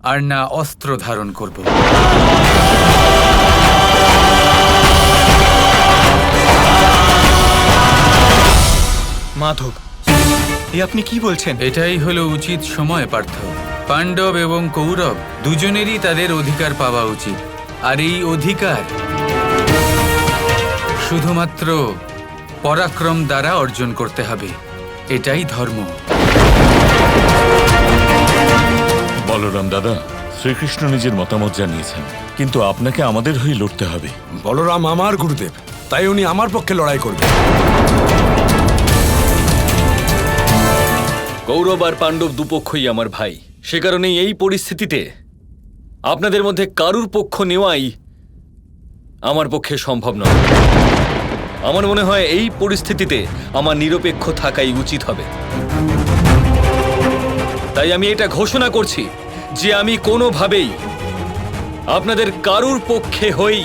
আর না অস্ত্র ধারণ করব। মাধব, এ আপনি কি বলছেন? এটাই হলো উচিত সময় পার্থ। পাণ্ডব এবং কৌরব দুজনেরই তাদের অধিকার পাওয়া উচিত, আর এই অধিকার শুধুমাত্র পরাক্রম দ্বারা অর্জন করতে হবে। এটাই ধর্ম। বলরাম দাদা, শ্রীকৃষ্ণ নিজের মতামত জানিয়েছেন, কিন্তু আপনাকে আমাদের হয়ে লড়তে হবে। বলরাম আমার গুরুদেব, তাই উনি আমার পক্ষে লড়াই করবেন। কৌরব আর পাণ্ডব দুপক্ষই আমার ভাই। সে কারণেই এই পরিস্থিতিতে আপনাদের মধ্যে কারুর পক্ষ নেওয়াই আমার পক্ষে সম্ভব নয়। আমার মনে হয় এই পরিস্থিতিতে আমার নিরপেক্ষ থাকাই উচিত হবে। তাই আমি এটা ঘোষণা করছি যে আমি কোনোভাবেই আপনাদের কারুর পক্ষে হই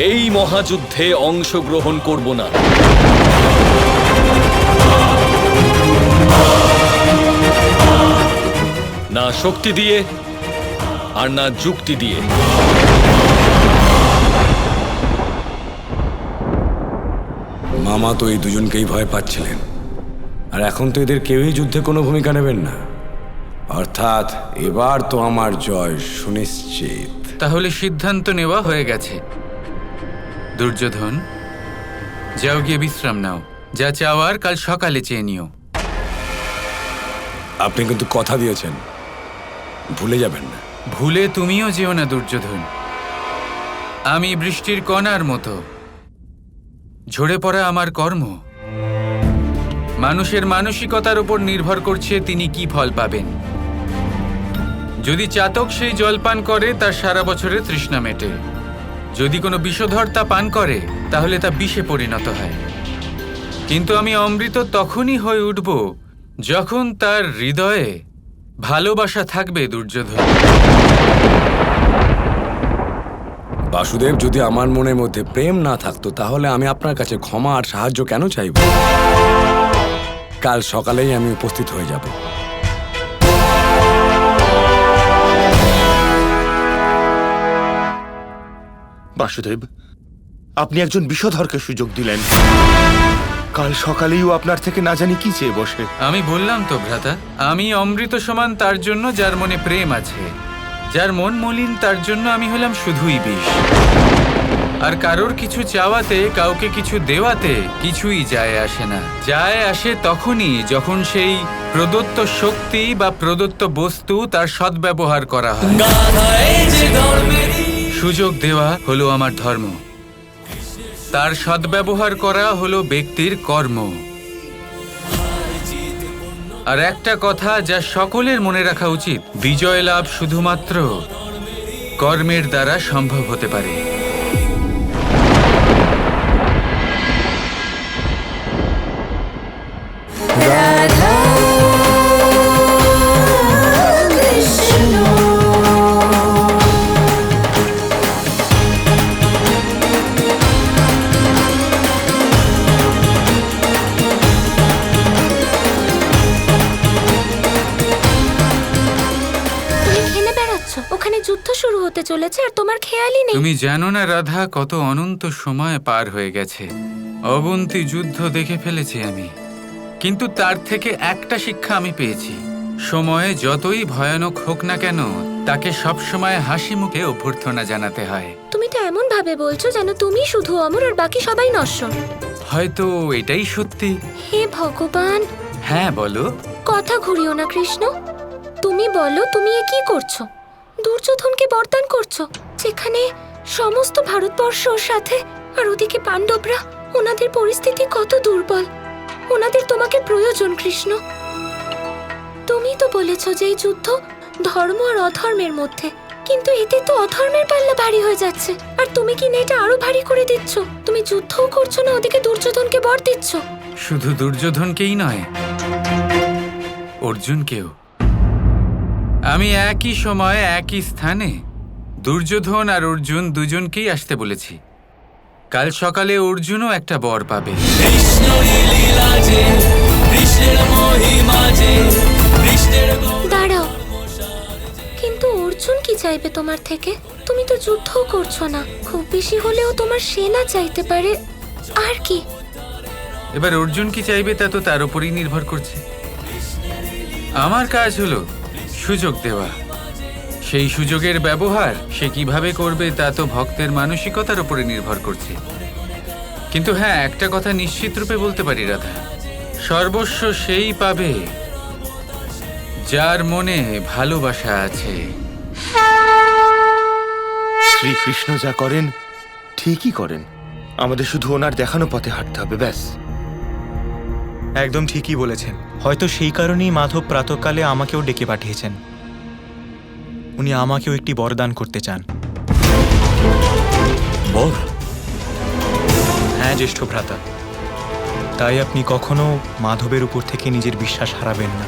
এই মহাযুদ্ধে অংশগ্রহণ করব না। না শক্তি দিয়ে আর না যুক্তি দিয়ে। মামা তো এই দুজনকেই ভয় পাচ্ছিলেন, আর এখন তো এদের কেউই যুদ্ধে কোনো ভূমিকা নেবেন না। অর্থাৎ এবার তো আমার জয় সুনিশ্চিত। তাহলে সিদ্ধান্ত নেওয়া হয়ে গেছে। দুর্যোধন, যাও গিয়ে বিশ্রাম নাও। যা চাওয়ার কাল সকালে চেয়ে নিও। আপনি কিন্তু কথা দিয়েছেন, ভুলে যাবেন না। ভুলে তুমিও যেও না দুর্যোধন। আমি বৃষ্টির কণার মতো, ঝরে পড়া আমার কর্ম। মানুষের মানসিকতার উপর নির্ভর করছে তিনি কি ফল পাবেন। যদি চাতক সেই জল পান করে তার সারা বছরের তৃষ্ণা মেটে। যদি কোনো বিষধর তা পান করে তাহলে তা বিষে পরিণত হয়। কিন্তু আমি অমৃত তখনই হয়ে উঠব যখন তার হৃদয়ে ভালোবাসা থাকবে। দুর্যোধন, বাসুদেব, যদি আমার মনের মধ্যে প্রেম না থাকতো তাহলে আমি আপনার কাছে ক্ষমা আর সাহায্য কেন চাইব? কাল সকালেই আমি উপস্থিত হয়ে যাব। বাসুদেব, আপনি একজন বিষধরকে সুযোগ দিলেন। কাল সকালেই ও আপনার থেকে না জানি কি চেয়ে বসে। আমি বললাম তো ভ্রাতা, আমি অমৃত সমান তার জন্য যার মনে প্রেম আছে। যার মন মলিন তার জন্য আমি হলাম শুধুই বিষ। আর কারোর কিছু চাওয়াতে, কাউকে কিছু দেওয়াতে কিছুই যায় আসে না। যায় আসে তখনই যখন সেই প্রদত্ত শক্তি বা প্রদত্ত বস্তু তার সদ্ব্যবহার করা হয়। সুযোগ দেওয়া হলো আমার ধর্ম, তার সদ্ব্যবহার করা হলো ব্যক্তির কর্ম। আর একটা কথা যা সকলের মনে রাখা উচিত, বিজয় লাভ শুধুমাত্র কর্মের দ্বারা সম্ভব হতে পারে। ওখানে যুদ্ধ শুরু হতে চলেছে আর তোমার খেয়ালই নেই। তুমি জানো না রাধা, কত অনন্ত সময় পার হয়ে গেছে। অবন্তী যুদ্ধ দেখে ফেলেছি আমি, কিন্তু তার থেকে একটা শিক্ষা আমি পেয়েছি। সময়ে যতই ভয়ানক হোক না কেন, তাকে সবসময় হাসি মুখে অভ্যর্থনা জানাতে হয়। তুমি তো এমন ভাবে বলছো যেন তুমি শুধু অমর আর বাকি সবাই নশ্বর। হয়তো এটাই সত্যি। হে ভগবান! হ্যাঁ বলো। কথা ঘুরিও না কৃষ্ণ। তুমি বলো, তুমি এ কি করছো? দুর্যোধনকে বরদান করছো, যেখানে সমস্ত ভারতবর্ষ ওর সাথে, আর ওদিকে পাণ্ডবরা। ওনাদের পরিস্থিতি কত দুর্বল। ওনাদের তোমাকে প্রয়োজন কৃষ্ণ। তুমি তো বলেছো যে এই যুদ্ধ ধর্ম আর অধর্মের মধ্যে, কিন্তু এতে তো অধর্মের পাল্লা ভারী হয়ে যাচ্ছে। আর তুমি কি না এটা আরো ভারী করে দিচ্ছ? তুমি যুদ্ধও করছো না, ওদিকে দুর্যোধনকে বর দিচ্ছ। শুধু দুর্যোধনকেই নয়, অর্জুনকেও। আমি একই সময়ে একই স্থানে দুর্যোধন আর অর্জুন দুজনকেই আসতে বলেছি। কাল সকালে অর্জুনও একটা বর পাবে। দাঁড়াও, কিন্তু অর্জুন অর্জুন কি চাইবে তোমার থেকে? তুমি তো যুদ্ধও করছো না, খুব বেশি হলেও তোমার সেনা চাইতে পারে। আর কি? এবার অর্জুন কি চাইবে তা তো তার উপরেই নির্ভর করছে। আমার কাজ হলো সুযোগ দেওয়া, সেই সুযোগের ব্যবহার সে কিভাবে করবে তা তো ভক্তের মানসিকতার উপরে নির্ভর করছে। কিন্তু হ্যাঁ, একটা কথা নিশ্চিত রূপে বলতে পারি রাধা, সর্বস্ব সেই পাবে যার মনে ভালোবাসা আছে। শ্রীকৃষ্ণ যা করেন ঠিকই করেন, আমাদের শুধু ওনার দেখানো পথে হাঁটতে হবে, ব্যাস। একদম ঠিকই বলেছেন। হয়তো সেই কারণেই মাধব প্রাতঃকালে আমাকেও ডেকে পাঠিয়েছেন। উনি আমাকেও একটি বরদান করতে চান। বল। হ্যাঁ জ্যেষ্ঠ ভ্রাতা, তাই আপনি কখনো মাধবের উপর থেকে নিজের বিশ্বাস হারাবেন না।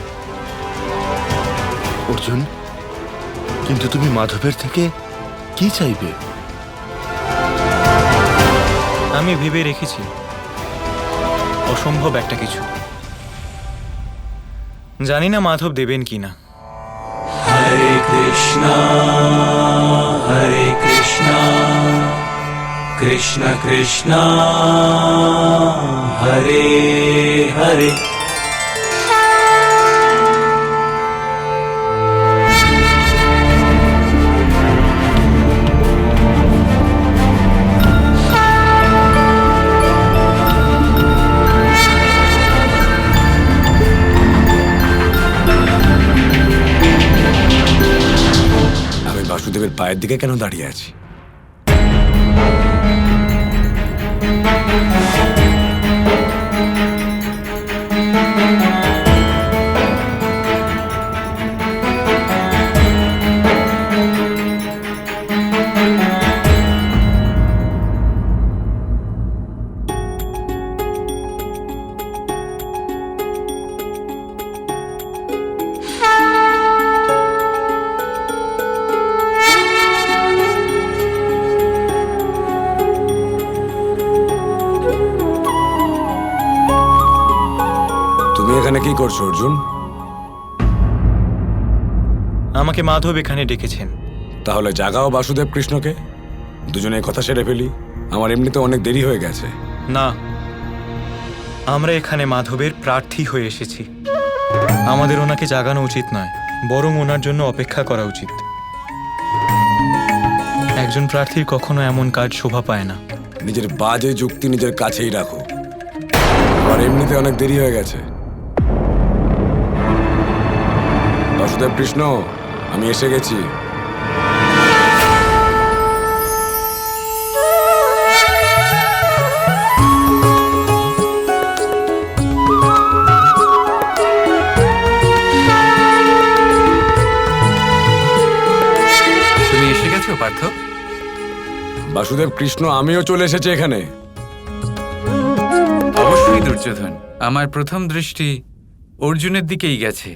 অর্জুন, কিন্তু তুমি মাধবের থেকে কি চাইবে? আমি ভেবে রেখেছি অসম্ভব একটা কিছু। জানি না মাধব দেবেন কি না। হরে কৃষ্ণ কৃষ্ণ কৃষ্ণ হরে হরে। আমি বাসুদেবের পায়ের দিকে কেন দাঁড়িয়ে আছি? তুমি এখানে কি করছো অর্জুন? আমাকে মাধব এখানে ডেকেছেন। তাহলে জাগাও বাসুদেব কৃষ্ণকে, দুজনে কথা সেরে ফেলি। আমার এমনিতে অনেক দেরি হয়ে গেছে। না, আমরা এখানে মাধবের প্রার্থী হয়ে এসেছি। আমাদের ওনাকে জাগানো উচিত নয়, বরং ওনার জন্য অপেক্ষা করা উচিত। একজন প্রার্থীর কখনো এমন কাজ শোভা পায় না। নিজের বাজে যুক্তি নিজের কাছেই রাখো, আমার এমনিতে অনেক দেরি হয়ে গেছে। বাসুদেব কৃষ্ণ, আমি এসে গেছি। তুমি এসে গেছো পার্থ? বাসুদেব কৃষ্ণ, আমিও চলে এসেছি এখানে। অবশ্যই দুর্যোধন, আমার প্রথম দৃষ্টি অর্জুনের দিকেই গেছে।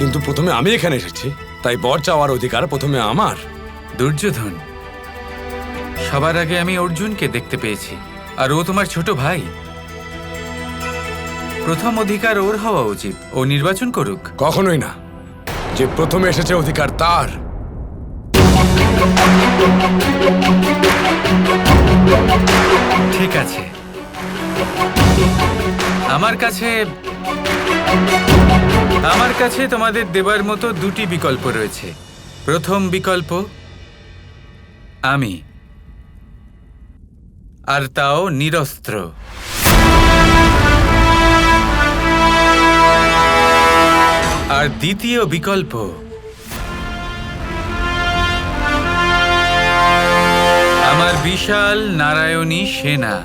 কিন্তু প্রথমে আমি এখানে এসেছি, তাই বর চাওয়ার অধিকার প্রথমে আমার। দুর্যোধন, সবার আগে আমি অর্জুনকে দেখতে পেয়েছি, আর ও তোমার ছোট ভাই। প্রথম অধিকার ওর হওয়া উচিত, ও নির্বাচন করুক। কখনোই না, যে প্রথমে এসেছে অধিকার তার। ঠিক আছে, আমার কাছে তোমাদের দেবার মতো দুটি বিকল্প রয়েছে। প্রথম বিকল্প আমি, আর তাও নিরস্ত্র। আর দ্বিতীয় বিকল্প আমার বিশাল নারায়ণী সেনা।